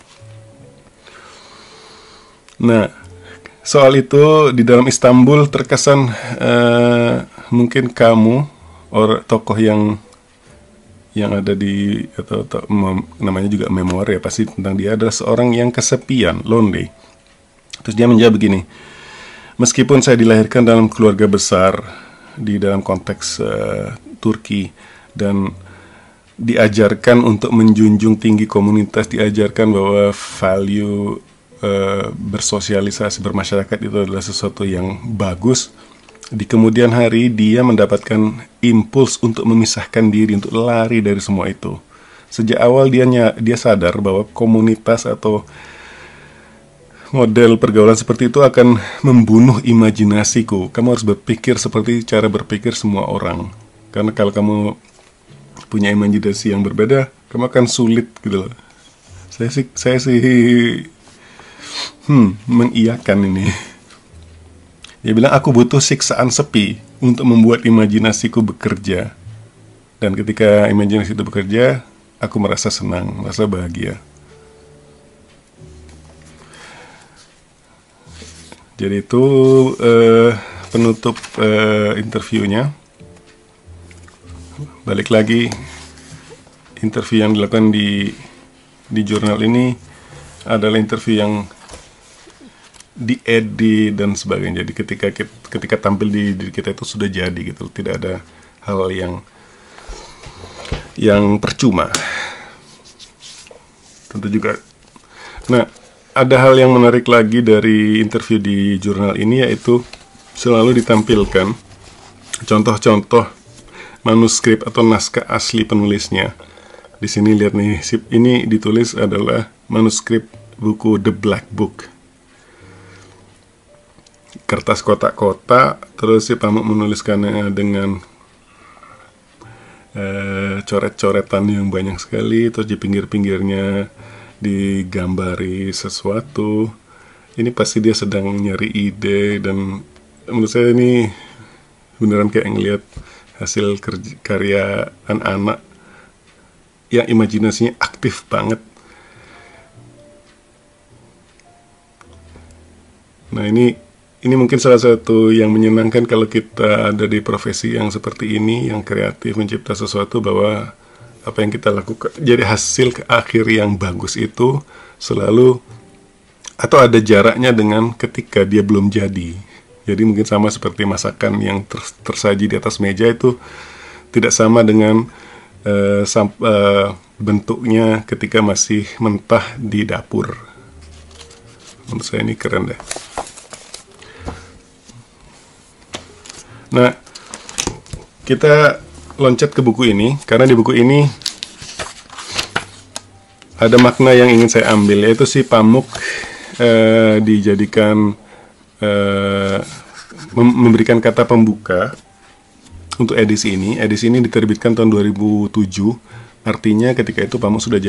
Nah, soal itu di dalam Istanbul terkesan mungkin kamu tokoh yang ada di namanya juga memoir ya, pasti tentang dia adalah seorang yang kesepian, lonely. Terus dia menjawab begini, meskipun saya dilahirkan dalam keluarga besar di dalam konteks Turki, dan diajarkan untuk menjunjung tinggi komunitas, diajarkan bahwa value bersosialisasi, bermasyarakat itu adalah sesuatu yang bagus, di kemudian hari dia mendapatkan impuls untuk memisahkan diri, untuk lari dari semua itu. Sejak awal dia sadar bahwa komunitas atau model pergaulan seperti itu akan membunuh imajinasiku. Kamu harus berpikir seperti cara berpikir semua orang. Karena kalau kamu punya imajinasi yang berbeda, kamu akan sulit gitu loh. Saya sih mengiyakan ini. Dia bilang, aku butuh siksaan sepi untuk membuat imajinasiku bekerja. Dan ketika imajinasi itu bekerja, aku merasa senang, merasa bahagia. Jadi itu penutup interviewnya. Balik lagi, interview yang dilakukan di jurnal ini adalah interview yang diedit dan sebagainya. Jadi ketika tampil di diri kita itu sudah jadi gitu, tidak ada hal yang percuma. Tentu juga. Nah, ada hal yang menarik lagi dari interview di jurnal ini, yaitu selalu ditampilkan contoh-contoh manuskrip atau naskah asli penulisnya. Di sini lihat nih, ini ditulis adalah manuskrip buku The Black Book. Kertas kotak-kotak, terus si Pamuk menuliskannya dengan coret-coretan yang banyak sekali, terus di pinggir-pinggirnya digambari sesuatu. Ini pasti dia sedang nyari ide, dan menurut saya ini beneran kayak ngeliat hasil karya anak-anak yang imajinasinya aktif banget. Nah, ini mungkin salah satu yang menyenangkan kalau kita ada di profesi yang seperti ini, yang kreatif, mencipta sesuatu, bahwa apa yang kita lakukan jadi hasil akhir yang bagus itu selalu atau ada jaraknya dengan ketika dia belum jadi. Jadi mungkin sama seperti masakan yang tersaji di atas meja itu tidak sama dengan bentuknya ketika masih mentah di dapur. Menurut saya ini keren deh. Nah, kita loncat ke buku ini, karena di buku ini ada makna yang ingin saya ambil, yaitu si Pamuk dijadikan memberikan kata pembuka untuk edisi ini. Edisi ini diterbitkan tahun 2007. Artinya ketika itu Pamuk sudah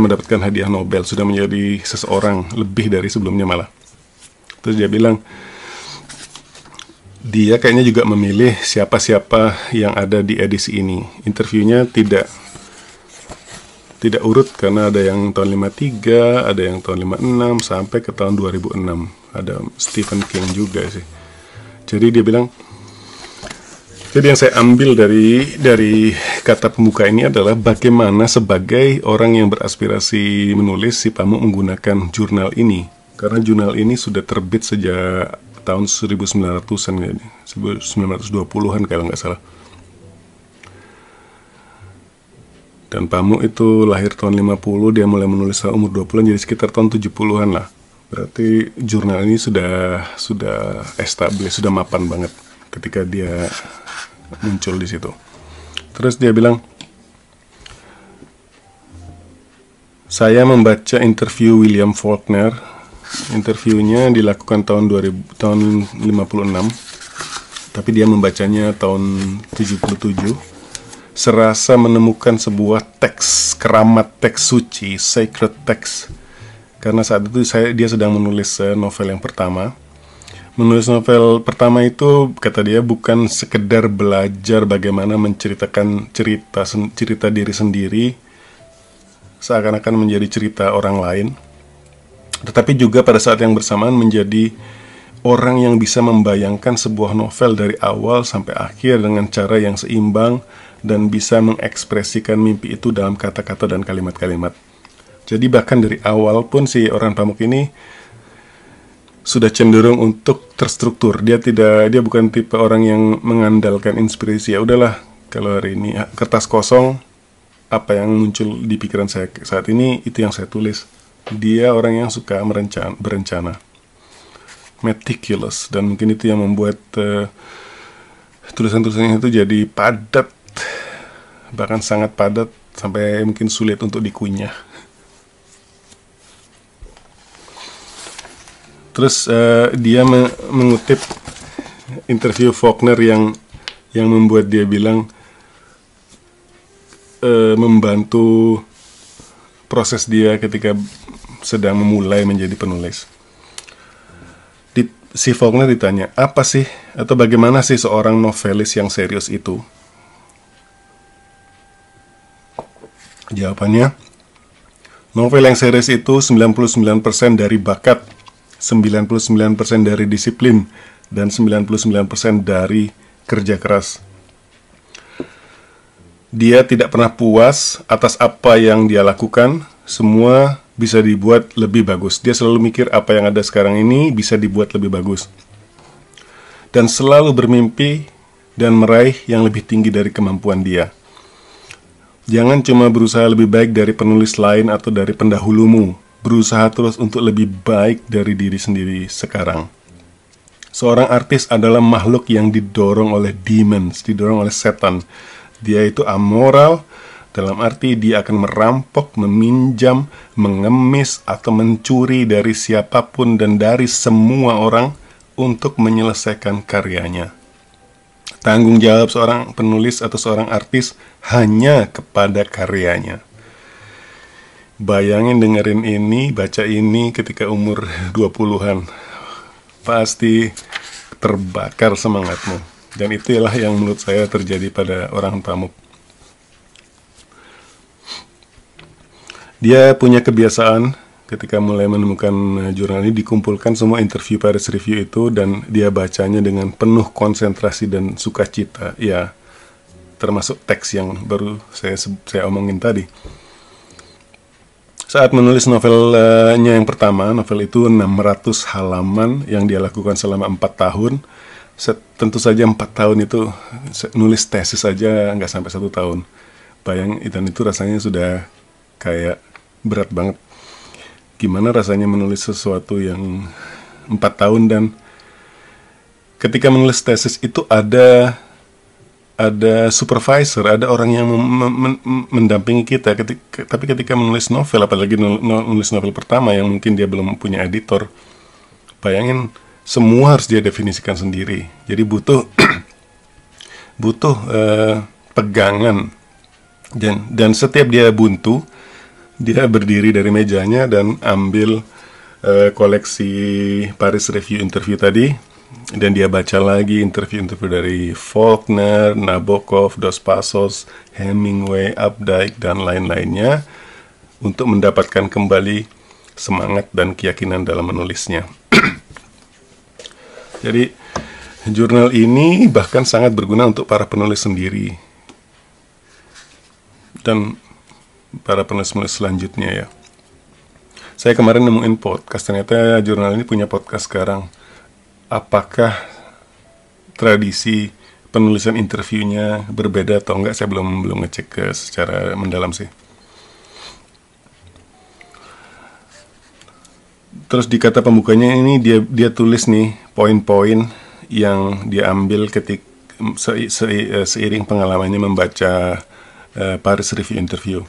mendapatkan hadiah Nobel, sudah menjadi seseorang lebih dari sebelumnya malah. Terus dia bilang, dia kayaknya juga memilih siapa-siapa yang ada di edisi ini. Interviewnya tidak urut, karena ada yang tahun 53, ada yang tahun 56, sampai ke tahun 2006. Ada Stephen King juga sih. Jadi dia bilang, jadi yang saya ambil dari kata pembuka ini adalah bagaimana sebagai orang yang beraspirasi menulis, si Pamuk menggunakan jurnal ini. Karena jurnal ini sudah terbit sejak tahun 1900-an, 1920-an kalau nggak salah. Dan Pamuk itu lahir tahun 50, dia mulai menulis saat umur 20-an, jadi sekitar tahun 70-an lah. Berarti jurnal ini sudah established, sudah mapan banget ketika dia muncul di situ. Terus dia bilang, saya membaca interview William Faulkner. Interviewnya dilakukan tahun 56, tapi dia membacanya tahun 77. Serasa menemukan sebuah teks, keramat teks suci, sacred text. Karena saat itu dia sedang menulis novel yang pertama. Menulis novel pertama itu, kata dia, bukan sekedar belajar bagaimana menceritakan cerita diri sendiri seakan-akan menjadi cerita orang lain, tetapi juga pada saat yang bersamaan menjadi orang yang bisa membayangkan sebuah novel dari awal sampai akhir dengan cara yang seimbang dan bisa mengekspresikan mimpi itu dalam kata-kata dan kalimat-kalimat. Jadi bahkan dari awal pun si Orhan Pamuk ini sudah cenderung untuk terstruktur. Dia bukan tipe orang yang mengandalkan inspirasi. Ya udahlah, kalau hari ini kertas kosong, apa yang muncul di pikiran saya saat ini itu yang saya tulis. Dia orang yang suka berencana, meticulous, dan mungkin itu yang membuat tulisan-tulisannya itu jadi padat, bahkan sangat padat sampai mungkin sulit untuk dikunyah. Terus dia mengutip interview Faulkner yang membuat dia bilang membantu proses dia ketika sedang memulai menjadi penulis. Si Faulkner ditanya, apa sih atau bagaimana sih seorang novelis yang serius itu? Jawabannya, novel yang serius itu 99% dari bakat, 99% dari disiplin, dan 99% dari kerja keras. Dia tidak pernah puas atas apa yang dia lakukan, semua bisa dibuat lebih bagus. Dia selalu mikir apa yang ada sekarang ini bisa dibuat lebih bagus. Dan selalu bermimpi dan meraih yang lebih tinggi dari kemampuan dia. Jangan cuma berusaha lebih baik dari penulis lain atau dari pendahulumu. Berusaha terus untuk lebih baik dari diri sendiri sekarang. Seorang artis adalah makhluk yang didorong oleh demons, didorong oleh setan. Dia itu amoral, dalam arti dia akan merampok, meminjam, mengemis, atau mencuri dari siapapun dan dari semua orang untuk menyelesaikan karyanya. Tanggung jawab seorang penulis atau seorang artis hanya kepada karyanya. Bayangin dengerin ini, baca ini ketika umur 20-an. Pasti terbakar semangatmu. Dan itulah yang menurut saya terjadi pada Orhan Pamuk. Dia punya kebiasaan ketika mulai menemukan jurnal ini, dikumpulkan semua interview Paris Review itu dan dia bacanya dengan penuh konsentrasi dan sukacita. Ya, termasuk teks yang baru saya omongin tadi. Saat menulis novelnya yang pertama, novel itu 600 halaman yang dia lakukan selama 4 tahun. Tentu saja 4 tahun itu nulis tesis aja nggak sampai 1 tahun. Dan itu rasanya sudah kayak berat banget. Gimana rasanya menulis sesuatu yang 4 tahun, dan ketika menulis tesis itu ada ada supervisor, ada orang yang mendampingi kita. Tapi ketika menulis novel, apalagi menulis novel pertama yang mungkin dia belum punya editor, bayangin semua harus dia definisikan sendiri. Jadi butuh butuh pegangan, dan setiap dia buntu, dia berdiri dari mejanya dan ambil koleksi Paris Review interview tadi, dan dia baca lagi interview-interview dari Faulkner, Nabokov, Dos Passos, Hemingway, Updike, dan lain-lainnya untuk mendapatkan kembali semangat dan keyakinan dalam menulisnya. Jadi jurnal ini bahkan sangat berguna untuk para penulis sendiri dan para penulis-penulis selanjutnya ya. Saya kemarin nemuin podcast, ternyata jurnal ini punya podcast sekarang. Apakah tradisi penulisan interviewnya berbeda atau enggak, saya belum ngecek secara mendalam sih. Terus di kata pembukanya ini dia tulis nih poin-poin yang dia ambil seiring pengalamannya membaca Paris Review interview.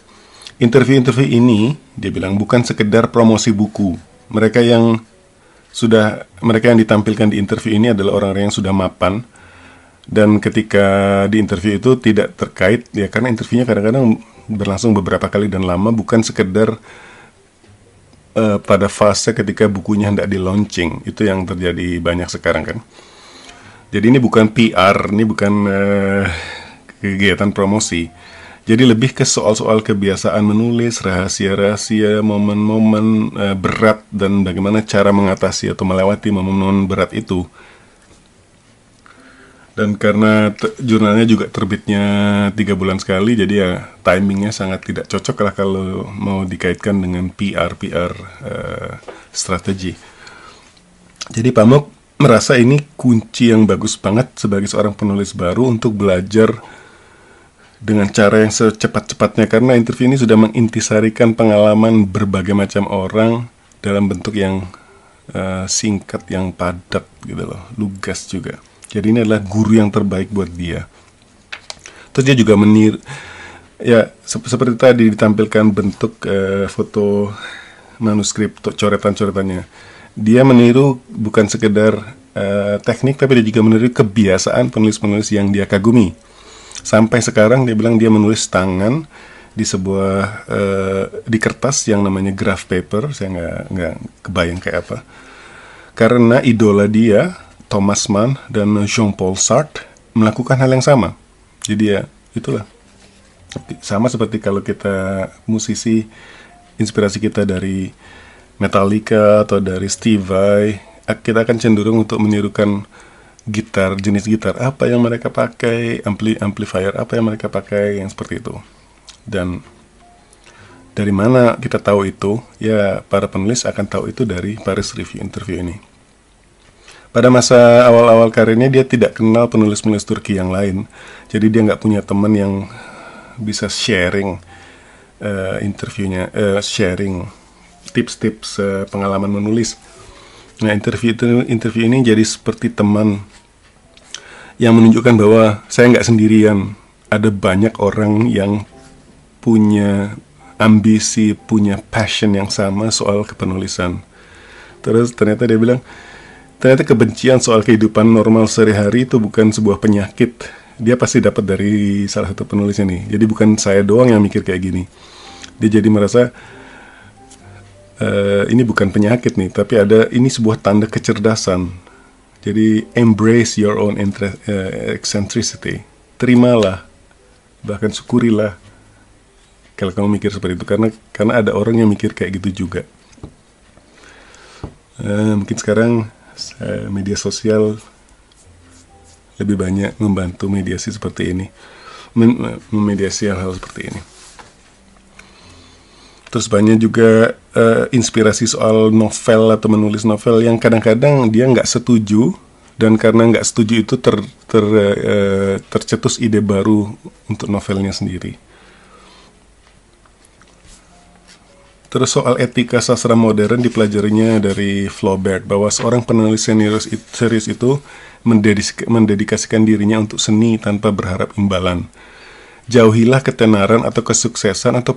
Interview ini dia bilang bukan sekedar promosi buku. Mereka yang ditampilkan di interview ini adalah orang-orang yang sudah mapan, dan ketika di interview itu tidak terkait ya, karena interviewnya kadang-kadang berlangsung beberapa kali dan lama, bukan sekedar pada fase ketika bukunya hendak di launching. Itu yang terjadi banyak sekarang kan. Jadi ini bukan PR, ini bukan kegiatan promosi. Jadi lebih ke soal-soal kebiasaan menulis, rahasia-rahasia, momen-momen berat, dan bagaimana cara mengatasi atau melewati momen-momen berat itu. Dan karena jurnalnya juga terbitnya 3 bulan sekali, jadi ya timingnya sangat tidak cocok lah kalau mau dikaitkan dengan PR strategi. Jadi Pamuk merasa ini kunci yang bagus banget sebagai seorang penulis baru untuk belajar dengan cara yang secepat-cepatnya, karena interview ini sudah mengintisarikan pengalaman berbagai macam orang dalam bentuk yang singkat, yang padat gitu loh, lugas juga. Jadi ini adalah guru yang terbaik buat dia. Terus dia juga ya seperti tadi ditampilkan bentuk foto manuskrip, coretan-coretannya. Dia meniru bukan sekedar teknik, tapi dia juga meniru kebiasaan penulis-penulis yang dia kagumi. Sampai sekarang dia bilang dia menulis tangan di sebuah di kertas yang namanya graph paper. Saya nggak kebayang kayak apa, karena idola dia Thomas Mann dan Jean-Paul Sartre melakukan hal yang sama. Jadi ya itulah, sama seperti kalau kita musisi, inspirasi kita dari Metallica atau dari Steve Vai, kita akan cenderung untuk menirukan gitar, jenis gitar apa yang mereka pakai, amplifier apa yang mereka pakai, yang seperti itu. Dan dari mana kita tahu itu? Ya, para penulis akan tahu itu dari Paris Review interview ini. Pada masa awal-awal karirnya dia tidak kenal penulis-penulis Turki yang lain, jadi dia nggak punya teman yang bisa sharing interviewnya, sharing tips-tips pengalaman menulis. Nah, interview ini jadi seperti teman yang menunjukkan bahwa saya nggak sendirian. Ada banyak orang yang punya ambisi, punya passion yang sama soal kepenulisan. Terus ternyata dia bilang, ternyata kebencian soal kehidupan normal sehari-hari itu bukan sebuah penyakit. Dia pasti dapat dari salah satu penulisnya nih. Jadi bukan saya doang yang mikir kayak gini. Dia jadi merasa ini bukan penyakit nih, tapi ini sebuah tanda kecerdasan. Jadi embrace your own eccentricity. Terimalah, bahkan syukurilah kalau kamu mikir seperti itu, karena ada orang yang mikir kayak gitu juga. Mungkin sekarang media sosial lebih banyak membantu mediasi seperti ini, memediasi hal-hal seperti ini. Terus banyak juga inspirasi soal novel atau menulis novel yang kadang-kadang dia nggak setuju, dan karena nggak setuju itu tercetus ide baru untuk novelnya sendiri. Terus soal etika sastra modern dipelajarinya dari Flaubert, bahwa seorang penulis serius itu mendedikasikan dirinya untuk seni tanpa berharap imbalan. Jauhilah ketenaran atau kesuksesan atau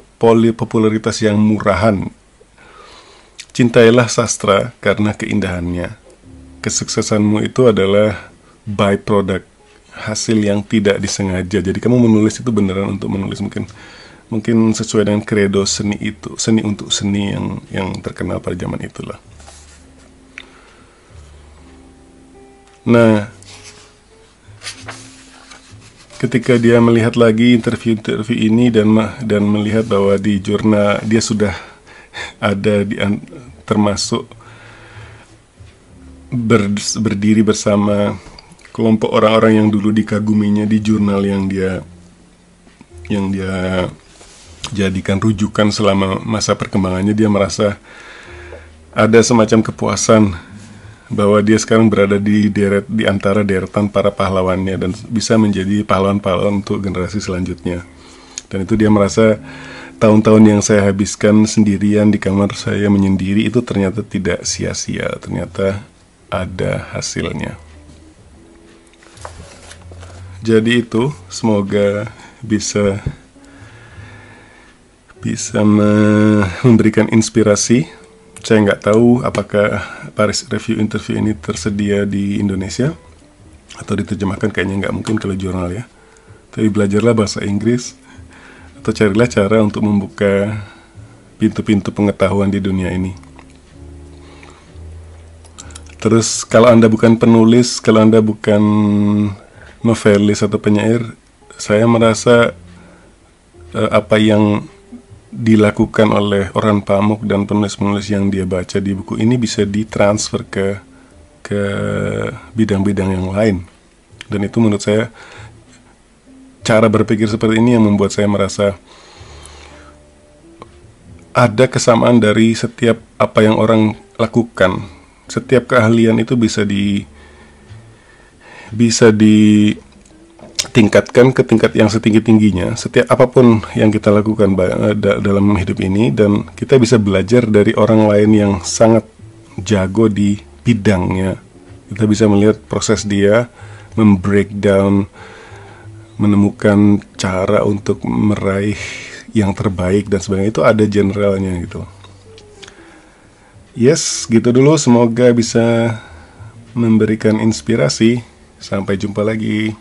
popularitas yang murahan. Cintailah sastra karena keindahannya. Kesuksesanmu itu adalah byproduct, hasil yang tidak disengaja. Jadi kamu menulis itu beneran untuk menulis, mungkin sesuai dengan kredo seni itu, seni untuk seni yang terkenal pada zaman itulah. Nah, ketika dia melihat lagi interview ini dan melihat bahwa di jurnal dia sudah ada termasuk berdiri bersama kelompok orang-orang yang dulu dikaguminya di jurnal yang dia jadikan rujukan selama masa perkembangannya, dia merasa ada semacam kepuasan bahwa dia sekarang berada di antara deretan para pahlawannya dan bisa menjadi pahlawan-pahlawan untuk generasi selanjutnya. Dan itu dia merasa tahun-tahun yang saya habiskan sendirian di kamar saya menyendiri itu ternyata tidak sia-sia, ternyata ada hasilnya. Jadi itu semoga bisa memberikan inspirasi. Saya nggak tahu apakah Paris Review interview ini tersedia di Indonesia atau diterjemahkan, kayaknya nggak mungkin kalau jurnal ya. Tapi belajarlah bahasa Inggris atau carilah cara untuk membuka pintu-pintu pengetahuan di dunia ini. Terus kalau Anda bukan penulis, kalau Anda bukan novelis atau penyair, saya merasa apa yang dilakukan oleh Orhan Pamuk dan penulis-penulis yang dia baca di buku ini bisa ditransfer ke bidang-bidang yang lain. Dan itu menurut saya, cara berpikir seperti ini yang membuat saya merasa ada kesamaan dari setiap apa yang orang lakukan. Setiap keahlian itu bisa ditingkatkan ke tingkat yang setinggi-tingginya. Setiap apapun yang kita lakukan dalam hidup ini, dan kita bisa belajar dari orang lain yang sangat jago di bidangnya. Kita bisa melihat proses dia membreakdown, menemukan cara untuk meraih yang terbaik dan sebagainya. Itu ada generalnya gitu. Yes, gitu dulu. Semoga bisa memberikan inspirasi. Sampai jumpa lagi.